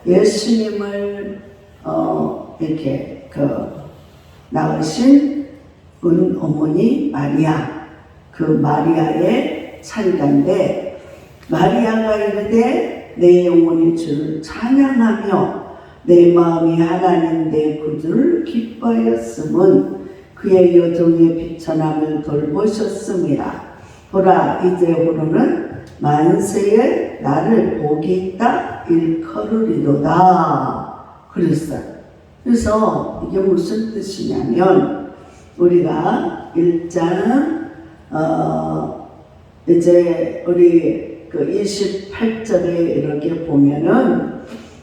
예수님을 이렇게 낳으신 은 어머니 마리아, 그 마리아의 찬가인데, 마리아가 이르되 내 영혼이 주를 찬양하며 내 마음이 하나님 내 구주를 기뻐하였음은 그의 여종의 비천함을 돌보셨습니다. 보라 이제후로는 만세에 나를 복이 있다 일컬으리로다 그랬어요. 그래서 이게 무슨 뜻이냐면, 우리가 1장 이제 우리 그 28절에 이렇게 보면은,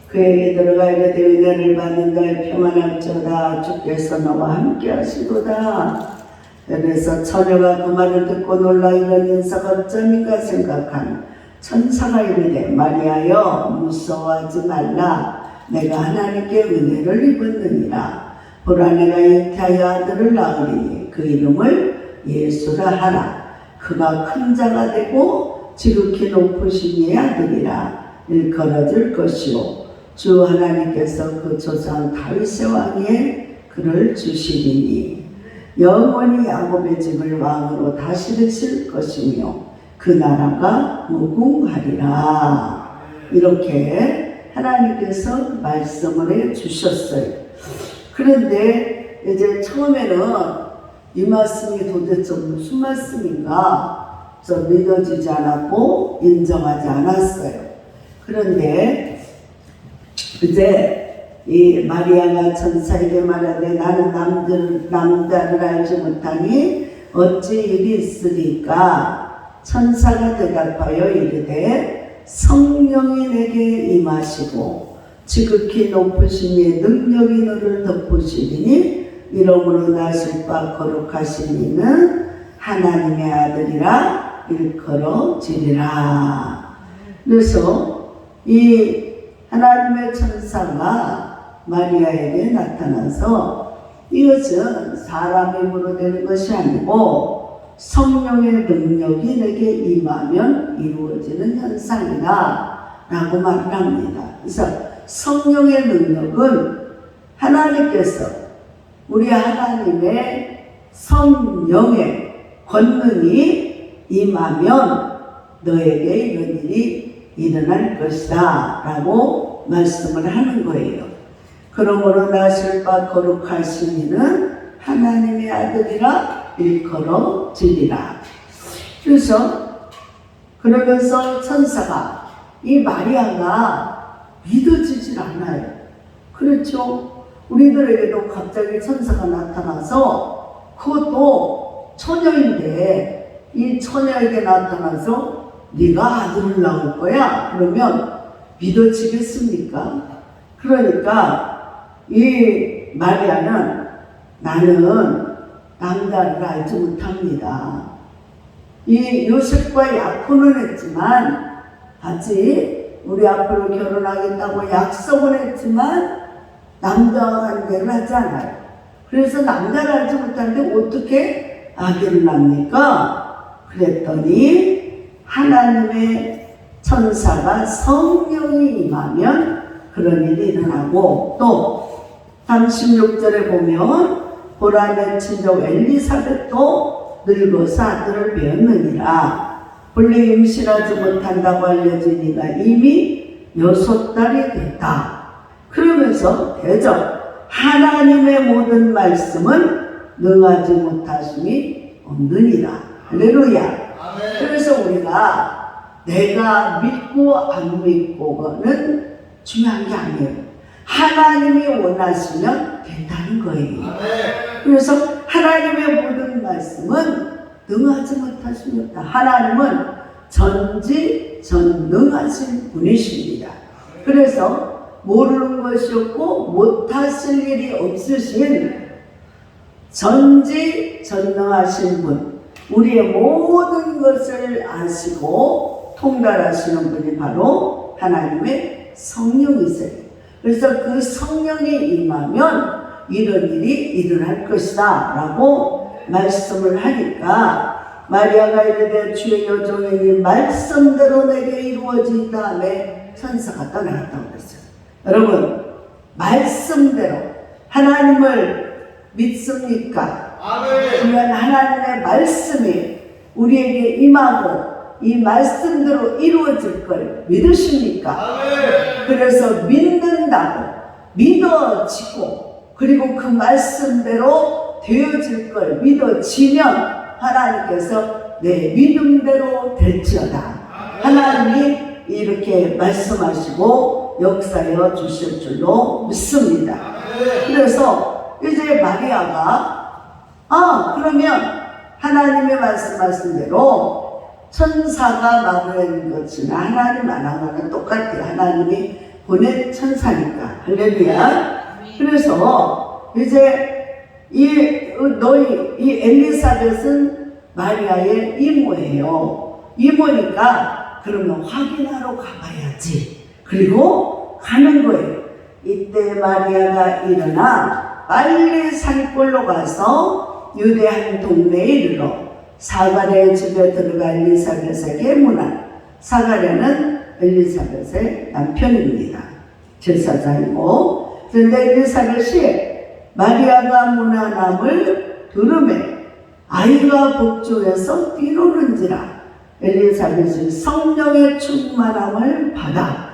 그에게 들어가 이르되 은혜를 받는 자의 평안할지어다 주께서 너와 함께 하시도다. 그래서 처녀가 그 말을 듣고 놀라 이런 인사가 어쩌니까 생각한 천사가 이르되 마리아여 무서워하지 말라. 내가 하나님께 은혜를 입었느니라. 보라 내가 잉태하여 아들을 낳으리니 그 이름을 예수라 하라. 그가 큰 자가 되고 지극히 높으신 이의 아들이라 일컬어질 것이요 주 하나님께서 그 조상 다윗의 왕위에 그를 주시리니 영원히 야곱의 집을 왕으로 다스리실 것이며 그 나라가 무궁하리라. 이렇게 하나님께서 말씀을 해 주셨어요. 그런데 이제 처음에는 이 말씀이 도대체 무슨 말씀인가 믿어지지 않았고 인정하지 않았어요. 그런데 이제 이 마리아가 천사에게 말하되 나는 남자를 알지 못하니 어찌 일이 있으리까? 천사가 대답하여 이르되 성령이 내게 임하시고 지극히 높으신 이의 능력이 너를 덮으시리니 이러므로 나실 바 거룩하신 이는 하나님의 아들이라 일컬어지리라. 그래서 이 하나님의 천사가 마리아에게 나타나서 이것은 사람의 힘으로 되는 것이 아니고 성령의 능력이 내게 임하면 이루어지는 현상이다 라고 말을 합니다. 그래서 성령의 능력은 하나님께서 우리 하나님의 성령의 권능이 임하면 너에게 이런 일이 일어날 것이다 라고 말씀을 하는 거예요. 그러므로 나실 바 거룩하신 이는 하나님의 아들이라 일컬어지리라. 그러면서 천사가 이 마리아가 믿어지질 않아요. 그렇죠? 우리들에게도 갑자기 천사가 나타나서, 그것도 처녀인데 이 처녀에게 나타나서 네가 아들을 낳을 거야 그러면 믿어지겠습니까? 그러니까 이 마리아는 나는 남자를 알지 못합니다. 이 요셉과 약혼은 했지만 같이 우리 앞으로 결혼하겠다고 약속은 했지만 남자와 관계를 하지 않아요. 그래서 남자를 알지 못하는데 어떻게 아기를 낳습니까? 그랬더니 하나님의 천사가 성령이 임하면 그런 일이 일어나고, 또 36절에 보면 보라 내 친족 엘리사벳도 늙어서 아들을 배었느니라. 본래 임신하지 못한다고 알려진 이가 이미 6달이 됐다. 그러면서 대적 하나님의 모든 말씀은 능하지 못하심이 없느니라. 할렐루야. 그래서 우리가 내가 믿고 안 믿고는 중요한 게 아니에요. 하나님이 원하시면 된다는 거예요. 그래서 하나님의 모든 말씀은 능하지 못하심이 없다. 하나님은 전지전능하신 분이십니다. 그래서 모르는 것이 없고 못하실 일이 없으신 전지전능하신 분, 우리의 모든 것을 아시고 통달하시는 분이 바로 하나님의 성령이세요. 그래서 그 성령이 임하면 이런 일이 일어날 것이다 라고 말씀을 하니까, 마리아가 이르되 주의 여종이니 말씀대로 내게 이루어진 다음에 천사가 떠나갔다고 그랬어요. 여러분, 말씀대로 하나님을 믿습니까? 그러면 하나님의 말씀이 우리에게 임하고 이 말씀대로 이루어질 걸 믿으십니까? 그래서 믿는다고 믿어지고 그리고 그 말씀대로 되어질 걸 믿어지면 하나님께서 내 믿음대로 될지어다. 하나님이 이렇게 말씀하시고 역사하여 주실 줄로 믿습니다. 그래서 이제 마리아가 그러면 하나님의 말씀하신 대로 천사가 말하는 것이나 하나님 말하는 거는 똑같아요. 하나님이 보낸 천사니까. 할렐루야. 그래서 이제 이 엘리사벳은 마리아의 이모예요. 이모니까 그러면 확인하러 가봐야지. 그리고 가는 거예요. 이때 마리아가 일어나 빨리 산골로 가서 유대 한 동네에 이르러 사가랴의 집에 들어가 엘리사벳에게 문안. 사가랴는 엘리사벳의 남편입니다. 제사장이고. 그런데 엘리사벳이 마리아가 문안함을 들으매 아이가 복중에서 뛰노는지라 엘리사벳이 성령의 충만함을 받아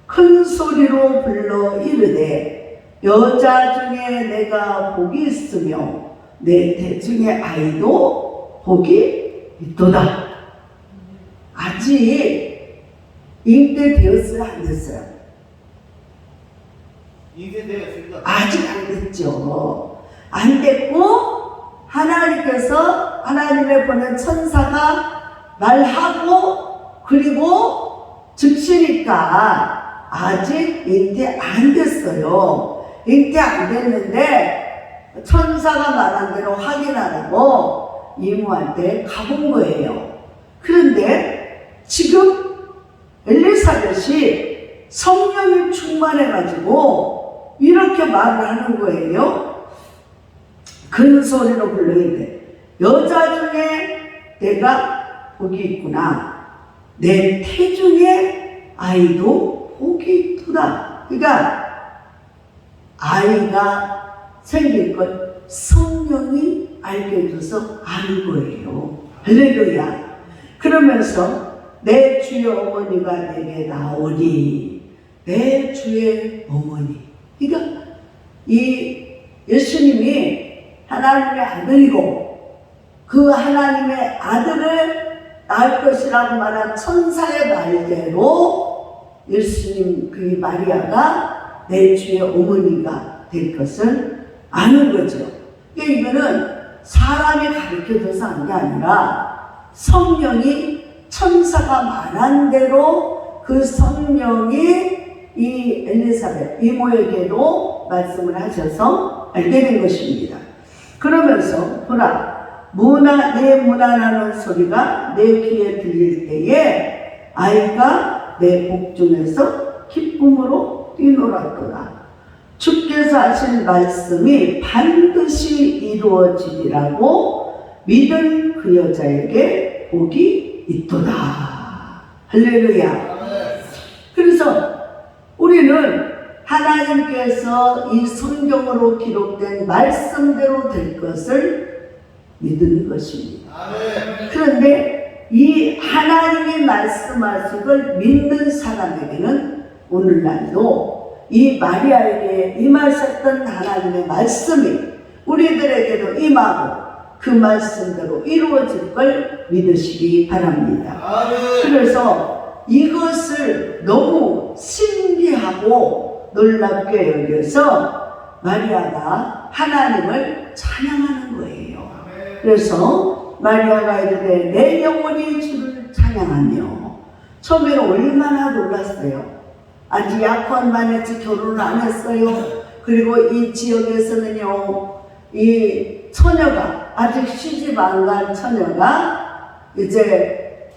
큰 소리로 불러 이르되 여자 중에 내가 복이 있으며 내 태중의 아이도 복이 있도다. 아직 잉태되었어요? 안 됐어요? 잉태되었습니다. 아직 안 됐죠. 안 됐고 하나님께서 하나님의 보낸 천사가 말하고 그리고 즉시니까 아직 잉태 안 됐어요. 잉태 안 됐는데 천사가 말한 대로 확인하라고 이모한테 가본 거예요. 그런데 지금 엘리사벳이 성령이 충만해가지고 이렇게 말을 하는 거예요. 큰 소리로 불러야 돼. 여자 중에 내가 복이 있구나. 내 태중에 아이도 복이 있구나. 그러니까 아이가 생길 걸 성령이 알게 해줘서 아는 거예요. 할렐루야. 그러면서 내 주의 어머니가 내게 나오니 내 주의 어머니. 그러니까 이 예수님이 하나님의 아들이고 그 하나님의 아들을 낳을 것이라고 말한 천사의 말대로 예수님 그 마리아가 내 주의 어머니가 될 것을 아는 거죠. 이거는 사람이 가르쳐줘서 한 게 아니라 성령이 천사가 말한 대로 그 성령이 이 엘리사벳 이모에게도 말씀을 하셔서 알게 된 것입니다. 그러면서 보라 내 문안하는 소리가 내 귀에 들릴 때에 아이가 내 복중에서 기쁨으로 뛰놀았도다. 주께서 하신 말씀이 반드시 이루어지리라고 믿은 그 여자에게 복이 있도다. 할렐루야. 그래서 우리는 하나님께서 이 성경으로 기록된 말씀대로 될 것을 믿는 것입니다. 그런데 이 하나님이 말씀하신 걸 믿는 사람에게는 오늘날도 이 마리아에게 임하셨던 하나님의 말씀이 우리들에게도 임하고 그 말씀대로 이루어질 걸 믿으시기 바랍니다. 그래서 이것을 너무 신기하고 놀랍게 여겨서 마리아가 하나님을 찬양하는 거예요. 그래서 마리아가 이르되 내 영혼이 주를 찬양하며 처음에는 얼마나 놀랐어요. 아직 약혼만 했지 결혼을 안 했어요. 그리고 이 지역에서는요 이 처녀가 아직 시집 안 간 처녀가 이제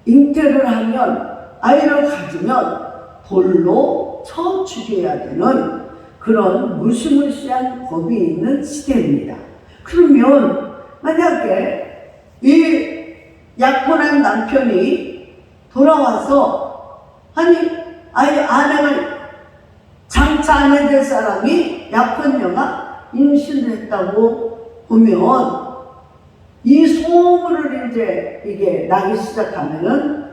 잉태를 하면 아이를 가지면 돌로 쳐 죽여야 되는 그런 무시무시한 법이 있는 시대입니다. 그러면 만약에 이 약혼한 남편이 돌아와서 아니 아내가 40대 사람이 약혼녀가 임신을 했다고 보면 이 소문을 이제 이게 나기 시작하면은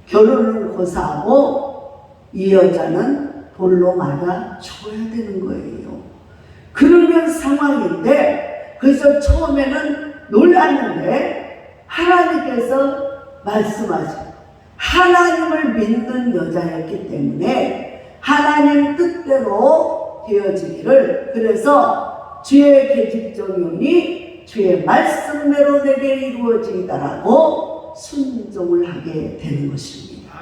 결혼을 고사하고 이 여자는 돌로 맞아 죽어야 되는 거예요. 그러면 상황인데, 그래서 처음에는 놀랐는데 하나님께서 말씀하시고 하나님을 믿는 여자였기 때문에 하나님 뜻대로 되어지기를, 그래서 주의 계집종이오니 주의 말씀대로 내게 이루어지리다라고 순종을 하게 되는 것입니다.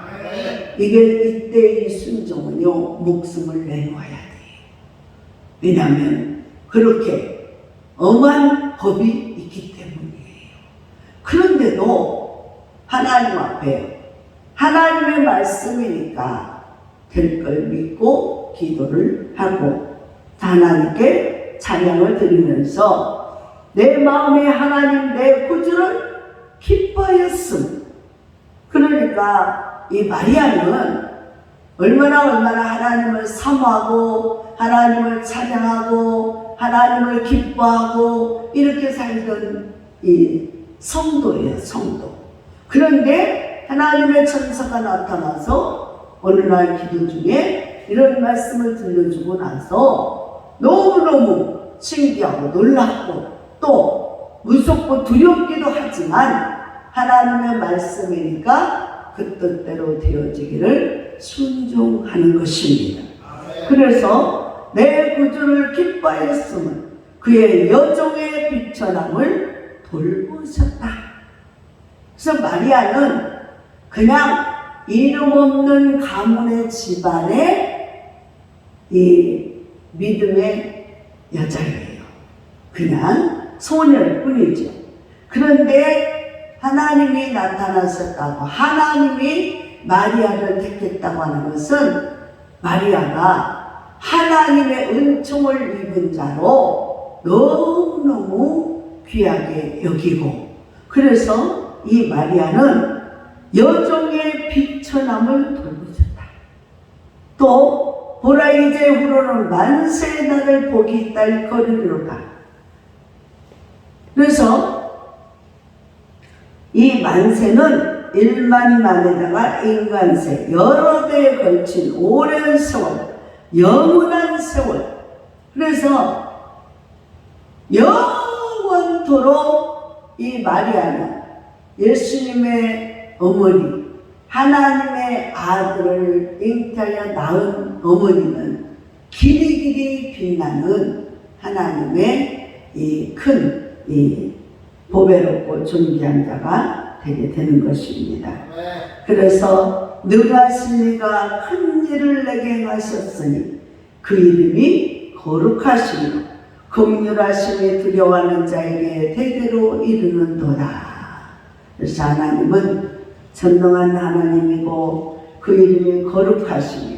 이게 이때 이 순종은요, 목숨을 내놓아야 돼요. 왜냐하면 그렇게 엄한 법이 있기 때문이에요. 그런데도 하나님 앞에 하나님의 말씀이니까 될 걸 믿고 기도를 하고 하나님께 찬양을 드리면서 내 마음에 하나님 내 구주를 기뻐하였음. 그러니까 이 마리아는 얼마나 하나님을 사모하고 하나님을 찬양하고 하나님을 기뻐하고 이렇게 살던 이 성도예요, 성도. 그런데 하나님의 천사가 나타나서 어느 날 기도 중에 이런 말씀을 들려주고 나서 너무너무 신기하고 놀랍고 또 무섭고 두렵기도 하지만 하나님의 말씀이니까 그 뜻대로 되어지기를 순종하는 것입니다. 그래서 내 구주를 기뻐하였음은 그의 여종의 비천함을 돌보셨다. 그래서 마리아는 그냥 이름 없는 가문의 집안의 이 믿음의 여자예요. 그냥 소녀일 뿐이죠. 그런데 하나님이 나타나셨다고, 하나님이 마리아를 택했다고 하는 것은 마리아가 하나님의 은총을 입은 자로 너무너무 귀하게 여기고, 그래서 이 마리아는 여종의 비천함을 돌보셨다. 또 보라 이제 후로는 만세의 날을 복이 있다 일거리로다. 그래서 이 만세는 일만만에다가 인간세, 여러 대에 걸친 오랜 세월, 영원한 세월. 그래서 영원토록 이 마리아는 예수님의 어머니, 하나님의 아들을 잉태하여 낳은 어머니는 길이길이 빛나는 하나님의 이 큰 보배롭고 존귀한 자가 되게 되는 것입니다. 그래서 능하신 이가 큰 일을 내게 행하셨으니 그 이름이 거룩하시며 긍휼하심이 두려워하는 자에게 대대로 이르는도다. 그래서 하나님은 전능한 하나님이고 그 이름이 거룩하시며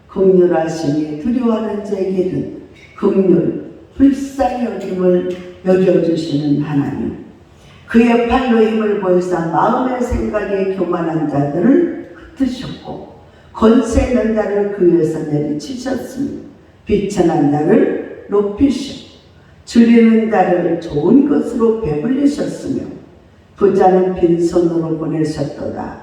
긍휼하심이 두려워하는 자에게는 긍휼, 불쌍히 여김을 여겨주시는 하나님. 그의 팔로 힘을 보이사 마음의 생각에 교만한 자들을 흩으셨고 권세 있는 자를 그 위에서 내리치셨으며 비천한 자를 높이시고 줄이는 자를 좋은 것으로 배불리셨으며 부자는 빈손으로 보내셨도다.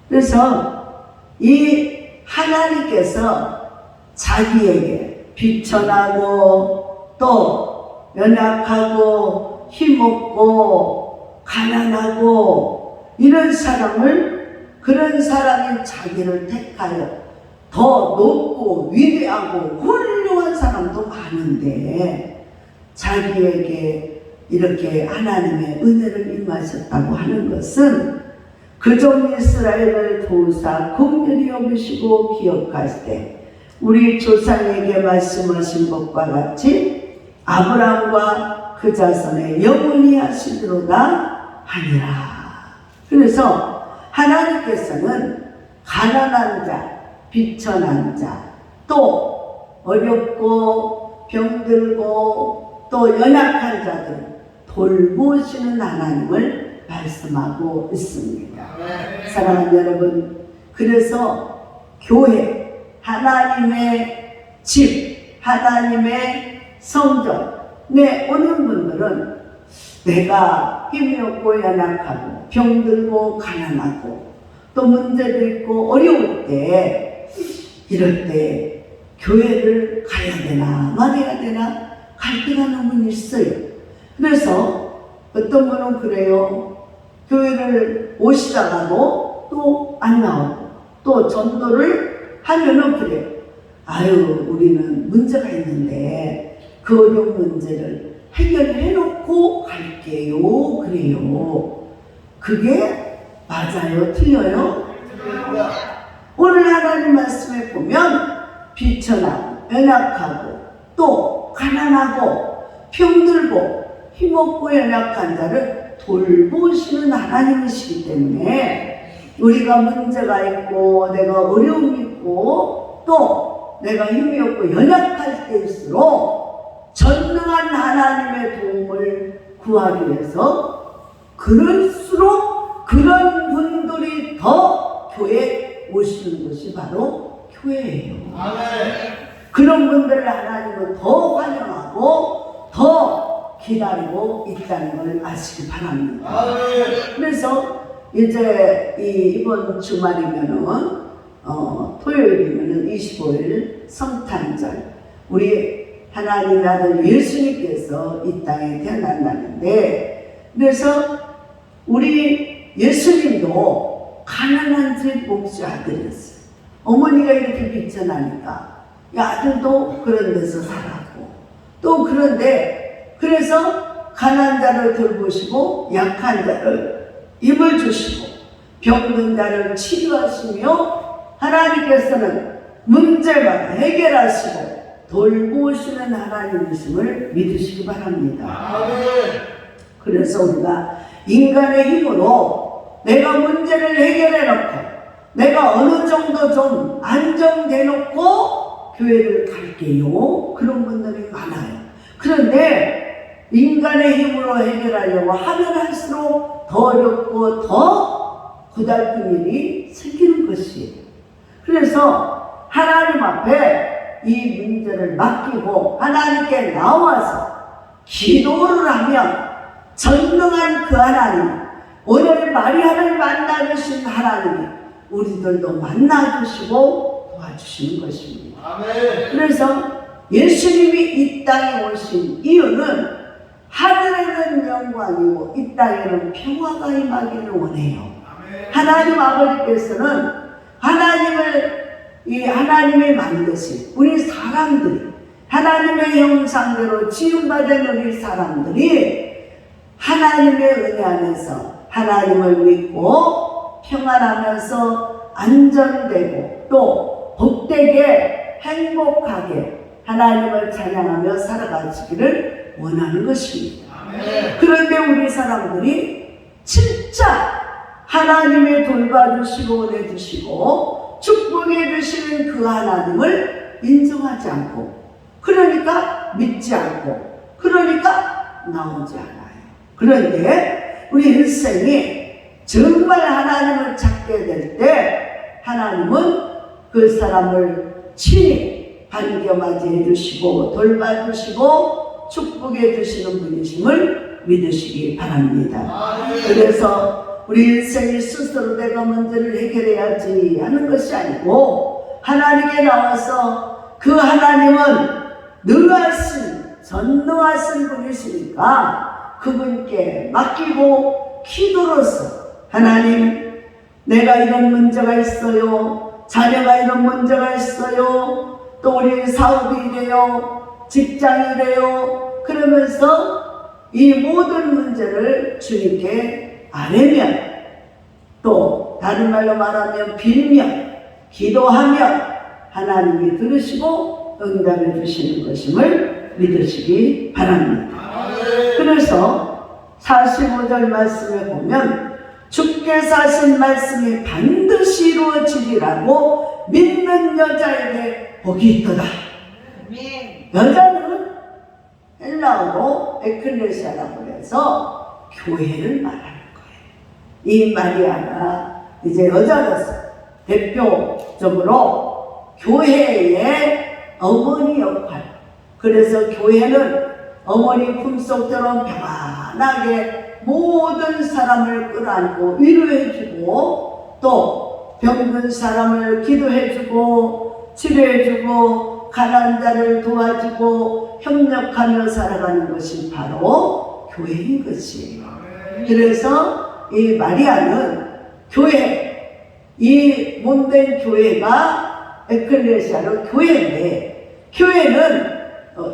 그래서 이 하나님께서 자기에게 비천하고 또 연약하고 힘없고 가난하고 이런 사람을, 그런 사람이 자기를 택하여 더 높고 위대하고 훌륭한 사람도 많은데 자기에게 이렇게 하나님의 은혜를 임하셨다고 하는 것은 그종 이스라엘을 도우사 긍휼히 여기시고 기억하실 때 우리 조상에게 말씀하신 것과 같이 아브라함과 그 자손의 영원히 하시리로다 하니라. 그래서 하나님께서는 가난한 자, 비천한 자, 또 어렵고 병들고 또 연약한 자들 돌보시는 하나님을 말씀하고 있습니다. 사랑하는 여러분, 그래서 교회, 하나님의 집, 하나님의 성전에 오는 분들은 내가 힘이 없고 연약하고 병들고 가난하고 또 문제도 있고 어려울 때, 이럴 때 교회를 가야 되나 말해야 되나 갈등가 너무 있어요. 그래서 어떤 분은 그래요. 교회를 오시다가도 또 안 나오고 또 전도를 하면은 그래요. 아유, 우리는 문제가 있는데 그 어려운 문제를 해결해 놓고 갈게요. 그래요. 그게 맞아요? 틀려요? 오늘 하나님 말씀에 보면 비천하고 연약하고 또 가난하고 병들고 힘없고 연약한 자를 돌보시는 하나님이시기 때문에 우리가 문제가 있고 내가 어려움이 있고 또 내가 힘이 없고 연약할 때일수록 전능한 하나님의 도움을 구하기 위해서 그럴수록 그런 분들이 더 교회에 오시는 것이 바로 교회예요. 그런 분들을 하나님은 더 환영하고 더 기다리고 있다는 걸 아시기 바랍니다. 그래서 이제 이번 주말이면은 토요일이면은 25일 성탄절, 우리 하나님의 아들 예수님께서 이 땅에 태어난다는데, 그래서 우리 예수님도 가난한 집 목수 아들이었어요. 어머니가 이렇게 비천하니까 이 아들도 그런 데서 살았고, 또 그런데 그래서 가난한 자를 돌보시고 약한 자를 힘을 주시고 병든 자를 치료하시며 하나님께서는 문제만 해결하시고 돌보시는 하나님이심을 믿으시기 바랍니다. 그래서 우리가 인간의 힘으로 내가 문제를 해결해 놓고 내가 어느 정도 좀 안정돼 놓고 교회를 갈게요. 그런 분들이 많아요. 그런데 인간의 힘으로 해결하려고 하면 할수록 더 어렵고 더 고달픈 일이 생기는 것이에요. 그래서 하나님 앞에 이 문제를 맡기고 하나님께 나와서 기도를 하면 전능한 그 하나님, 오늘 마리아를 만나주신 하나님이 우리들도 만나주시고 도와주시는 것입니다. 그래서 예수님이 이 땅에 오신 이유는 하늘에는 영광이고 이 땅에는 평화가 임하기를 원해요. 하나님 아버지께서는 하나님이 만드신 우리 사람들이, 하나님의 형상대로 지음받은 우리 사람들이 하나님의 은혜 안에서 하나님을 믿고 평안하면서 안전되고 또 복되게 행복하게 하나님을 찬양하며 살아가시기를 원하는 것입니다. 그런데 우리 사람들이 진짜 하나님의 돌봐주시고 은혜주시고 축복해 주시는 그 하나님을 인정하지 않고, 그러니까 믿지 않고, 그러니까 나오지 않아요. 그런데 우리 인생이 정말 하나님을 찾게 될 때 하나님은 그 사람을 친히 반겨맞이해 주시고 돌봐주시고 축복해 주시는 분이심을 믿으시기 바랍니다. 그래서 우리 인생이 스스로 내가 문제를 해결해야지 하는 것이 아니고 하나님께 나와서 그 하나님은 능하신 전능하신 분이시니까 그분께 맡기고 기도로서 하나님, 내가 이런 문제가 있어요. 자녀가 이런 문제가 있어요. 또 우리 사업이 이래요. 직장이 이래요. 그러면서 이 모든 문제를 주님께 아뢰면, 또 다른 말로 말하면 빌면, 기도하면 하나님이 들으시고 응답해 주시는 것임을 믿으시기 바랍니다. 그래서 45절 말씀에 보면 주께서 하신 말씀이 반드시 이루어지리라고 믿는 여자에게 복이 있도다. 여자는 헬라어로 에클레시아라고 해서 교회를 말하는 거예요. 이 마리아가 이제 여자로서 대표적으로 교회의 어머니 역할. 그래서 교회는 어머니 품속처럼 평안하게 모든 사람을 끌어안고 위로해주고 또 병든 사람을 기도해주고 치료해주고 가난한 자를 도와주고 협력하며 살아가는 것이 바로 교회인 것이에요. 그래서 이 마리아는 교회, 이 몸된 교회가 에클레시아로 교회인데 교회는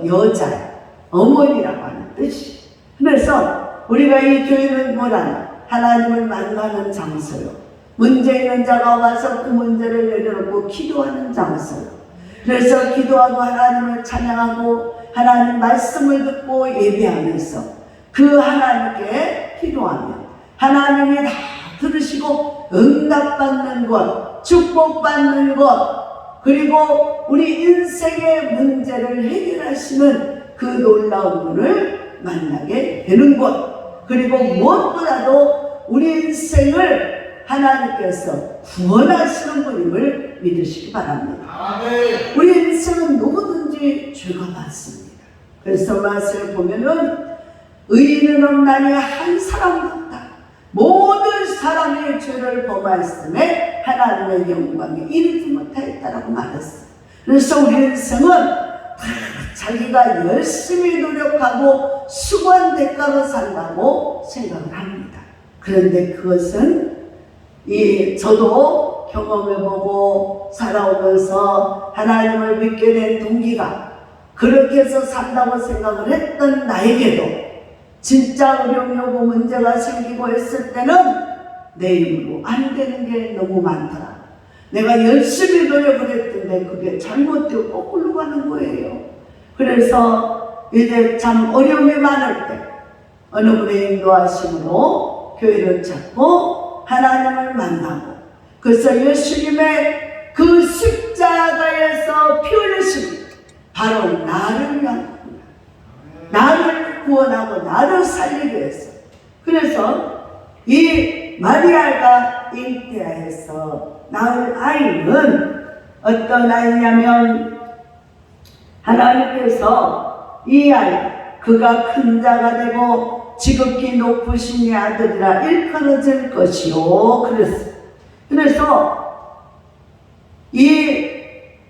여자, 어머니라고 하는 뜻이. 그래서 우리가 이 교회는 뭐라나 하나님을 만나는 장소요. 문제 있는 자가 와서 그 문제를 내려놓고 기도하는 장소요. 그래서 기도하고 하나님을 찬양하고 하나님 말씀을 듣고 예배하면서 그 하나님께 기도하며 하나님이 다 들으시고 응답받는 것, 축복받는 것, 그리고 우리 인생의 문제를 해결하시는 그 놀라운 분을 만나게 되는 것, 그리고 무엇보다도 우리 인생을 하나님께서 구원하시는 분임을 믿으시기 바랍니다. 아멘. 우리 인생은 누구든지 죄가 많습니다. 그래서 말씀을 보면은 의인은 없나니 한 사람도 없다. 모든 사람의 죄를 범하였음에 하나님의 영광에 이르지 못하였다라고 말했어요. 그래서 우리 인생은 다 자기가 열심히 노력하고 수고한 대가로 산다고 생각을 합니다. 그런데 그것은 저도 경험해보고 살아오면서 하나님을 믿게 된 동기가 그렇게 해서 산다고 생각을 했던 나에게도 진짜 어려움 요구 문제가 생기고 했을 때는 내 힘으로 안 되는 게 너무 많더라. 내가 열심히 노력을 했던데 그게 잘못되고 거꾸로 가는 거예요. 그래서 이제 참 어려움이 많을 때 어느 분의 인도하심으로 교회를 찾고 하나님을 만나고 그래서 예수님의 그 십자가에서 피 흘리심 바로 나를 위한 나를 구원하고 나를 살리기 위해서. 그래서 이 마리아가 잉태하여서 낳을 아이는 어떤 아이냐면 하나님께서 이 아이 그가 큰 자가 되고 지극히 높으신 이 아들이라 일컬어질 것이요. 그래서 이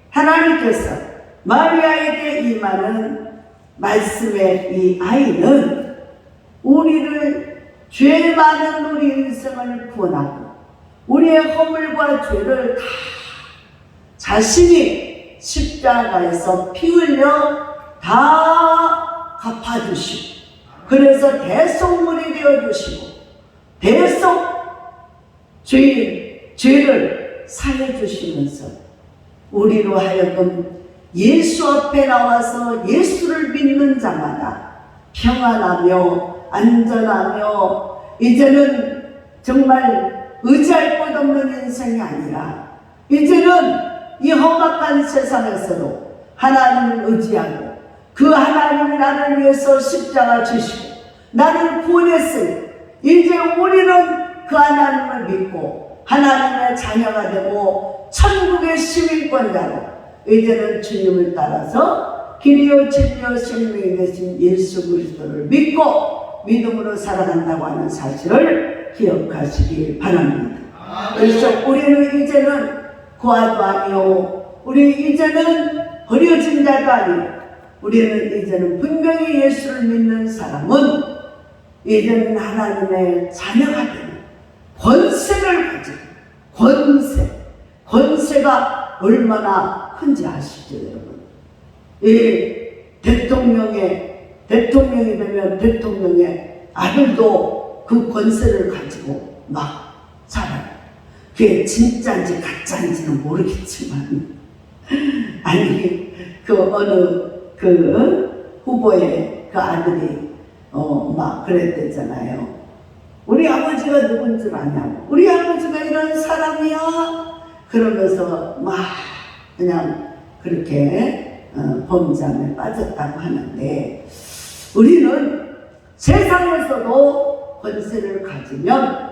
하나님께서 마리아에게 임하는 말씀의 이 아이는 우리를 죄 많은 우리 인생을 구원하고 우리의 허물과 죄를 다 자신이 십자가에서 피 흘려 다 갚아주시고 그래서 대속물이 되어주시고 대속 죄를 사해주시면서 우리로 하여금 예수 앞에 나와서 예수를 믿는 자마다 평안하며 안전하며 이제는 정말 의지할 것 없는 인생이 아니라 이제는 이 험악한 세상에서도 하나님을 의지하고 그 하나님이 나를 위해서 십자가 지시고 나를 구원했으니 이제 우리는 그 하나님을 믿고 하나님의 자녀가 되고 천국의 시민권자로 이제는 주님을 따라서 길이요 진리요 생명이 되신 예수 그리스도를 믿고 믿음으로 살아간다고 하는 사실을 기억하시기 바랍니다. 그래서 우리는 이제는 고아도 아니요 우리 이제는 버려진 자도 아니요 우리는 이제는 분명히 예수를 믿는 사람은 이제는 하나님의 자녀가 되는 권세를 가지고 권세가 얼마나 큰지 아시죠 여러분? 이 대통령이 되면 대통령의 아들도 그 권세를 가지고 막 살아요. 그게 진짜인지 가짜인지는 모르겠지만 아니 어느 후보의 그 아들이 막 그랬댔잖아요. 우리 아버지가 누군 줄 아냐고. 우리 아버지가 이런 사람이야. 그러면서 막 그냥 그렇게 범죄함에 빠졌다고 하는데 우리는 세상에서도 권세를 가지면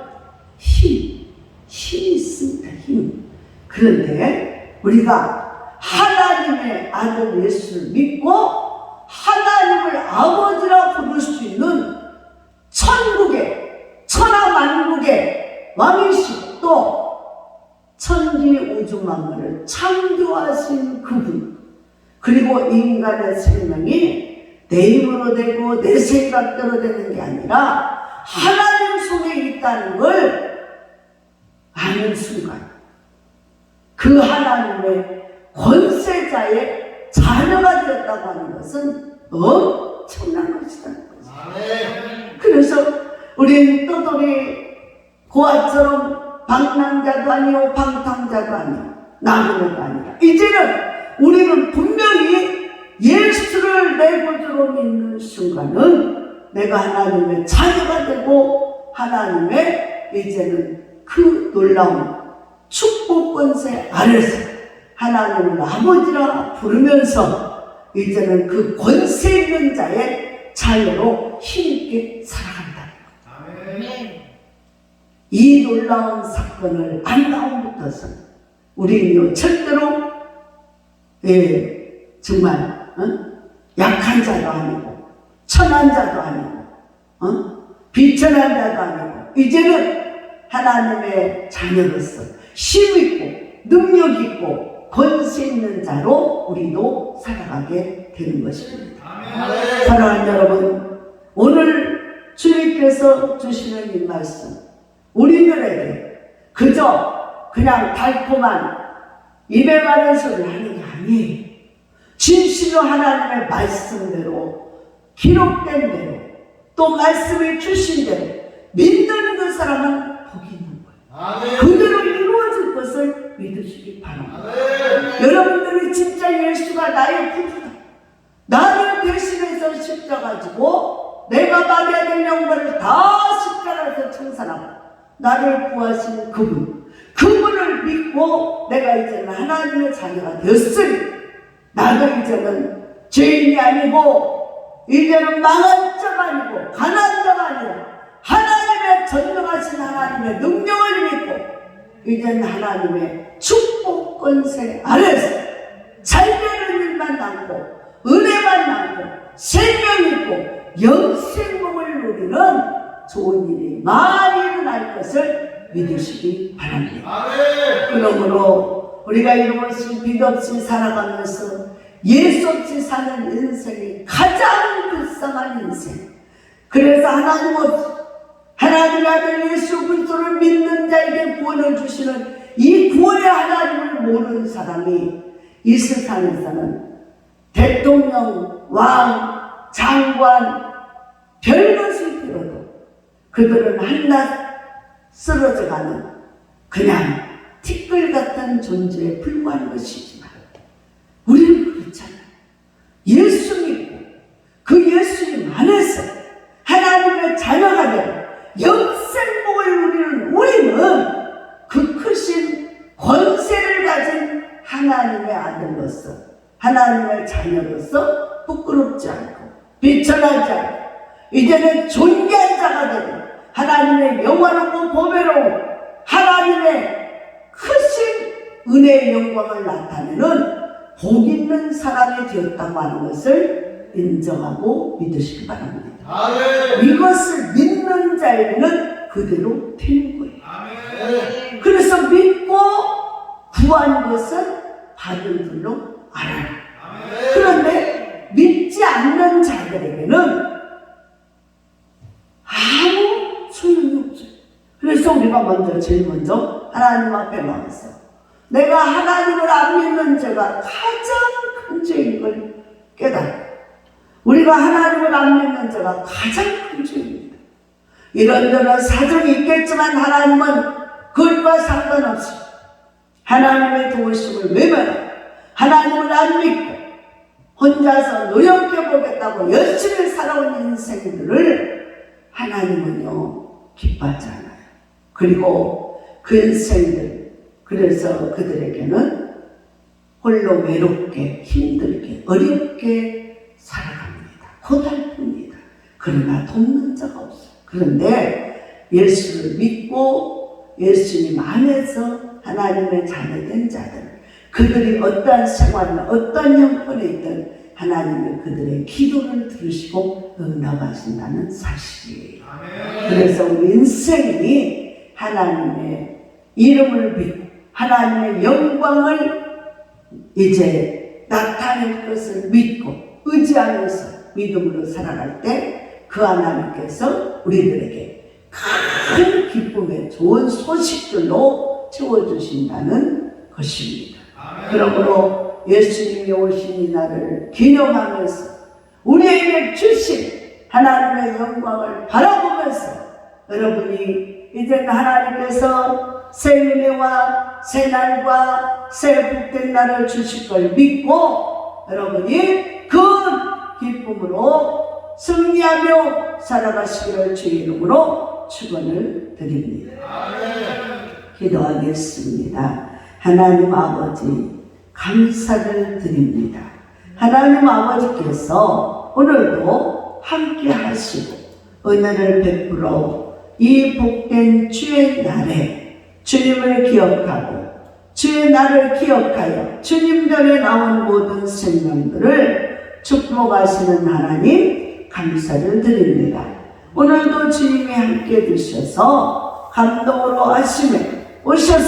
힘이 있습니다. 힘. 그런데 우리가 하나님의 아들 예수를 믿고 하나님을 아버지라 부를 수 있는 천국의 천하만국의 왕이시고 또 천지 우주 만물을 창조하신 그분, 그리고 인간의 생명이 내 힘으로 되고 내 생각대로 되는 게 아니라 하나님 속에 있다는 걸 아는 순간 그 하나님의 권세자의 자녀가 되었다고 하는 것은 엄청난 것이라는 거죠. 그래서 우리는 떠돌이 고아처럼 방랑자도 아니고 방탕자도 아니고 나그네도 아니라 이제는 우리는 분명히 예수를 내 구주로 믿는 순간은 내가 하나님의 자녀가 되고 하나님의 이제는 그 놀라운 축복 권세 아래서 하나님을 아버지라 부르면서 이제는 그 권세 있는 자의 자녀로 힘있게 살아간다. 이 놀라운 사건을 안다음부터서 우리는요 절대로 정말 약한 자도 아니고 천한 자도 아니고 비천한 자도 아니고 이제는 하나님의 자녀로서 힘있고 능력있고 권세 있는 자로 우리도 살아가게 되는 것입니다. 사랑하는 여러분, 오늘 주님께서 주시는 이 말씀 우리들에게 그저 그냥 달콤한 입에 바른 소리 하는 게 아니에요. 진실로 하나님의 말씀대로 기록된 대로 또 말씀이 주신 대로 믿는 그 사람은 복이 있는 거예요. 그대로 이루어질 것을 믿으시기 바랍니다. 여러분들이 진짜 예수가 나의 구주다, 나를 대신해서 십자가 지고 내가 받아야 될 영광을 다 십자가에서 청산하고 나를 구하신 그분을 믿고 내가 이제는 하나님의 자녀가 되었으니 나도 이제는 죄인이 아니고 이제는 망한 자가 아니고 가난한 자가 아니라 하나님의 전능하신 하나님의 능력을 믿고 이제는 하나님의 축복 권세 아래서 잘되는 일만 남고 은혜만 남고 생명 있고 영생복을 누리는 좋은 일이 많이 일어날 것을 믿으시기 바랍니다. 그러므로 우리가 이것이 빛 없이 살아가면서 예수 없이 사는 인생이 가장 불쌍한 인생. 그래서 하나님 없이 하나님의 아들 예수 그리스도를 믿는 자에게 구원을 주시는 이 구원의 하나님을 모르는 사람이 이 세상에서는 대통령, 왕, 장관 별것을 들어도 그들은 한낱 쓰러져가는 그냥 티끌 같은 존재에 불과한 것이지만 우리는 그렇잖아요. 예수 믿고 그 예수님 안에서 하나님의 자녀가 되고 영생복을 누리는 우리는 그 크신 권세를 가진 하나님의 아들로서 하나님의 자녀로서 부끄럽지 않고 비천하지 않고 이제는 존귀한 자가 되고 하나님의 영원하고 보배로운 하나님의 크신 은혜의 영광을 나타내는 복 있는 사람이 되었다고 하는 것을 인정하고 믿으시기 바랍니다. 이것을 믿는 자에게는 그대로 되는 거예요. 그래서 믿고 구한 것은 받은 줄로 알아요. 그런데 믿지 않는 자들에게는 아무 소용이 없어요. 그래서 우리가 제일 먼저 하나님 앞에 나와서 내가 하나님을 안 믿는 죄가 가장 큰 죄인 걸 깨달아요. 우리가 하나님을 안 믿는 죄가 가장 큰 죄입니다. 이런저런 사정이 있겠지만 하나님은 그것과 상관없이 하나님의 도우심을 외면하고 하나님을 안 믿고 혼자서 노력해보겠다고 열심히 살아온 인생들을 하나님은요 기뻐하지 않아요. 그리고 그 인생들, 그래서 그들에게는 홀로 외롭게 힘들게 어렵게 살아갑니다. 고달픕니다. 그러나 돕는 자가 없어요. 그런데 예수를 믿고 예수님 안에서 하나님의 자녀된 자들, 그들이 어떠한 생활이나 어떠한 형편에 있든 하나님이 그들의 기도를 들으시고 응답하신다는 사실이에요. 그래서 우리 인생이 하나님의 이름을 믿고 하나님의 영광을 이제 나타낼 것을 믿고 의지하면서 믿음으로 살아갈 때 그 하나님께서 우리들에게 큰 기쁨의 좋은 소식들로 채워주신다는 것입니다. 그러므로 예수님이 오신 이 날을 기념하면서 우리에게 주신 하나님의 영광을 바라보면서 여러분이 이제 하나님께서 새 은혜와 새 날과 새 복된 날을 주실 걸 믿고 여러분이 그 기쁨으로 승리하며 살아가시기를 주의 이름으로 축원을 드립니다. 기도하겠습니다. 하나님 아버지 감사를 드립니다. 하나님 아버지께서 오늘도 함께 하시고 은혜를 베풀어 이 복된 주의 날에 주님을 기억하고 주의 날을 기억하여 주님 전에 나온 모든 생명들을 축복하시는 하나님 감사를 드립니다. 오늘도 주님이 함께 계셔서 감동으로 하심에 오셨습니다.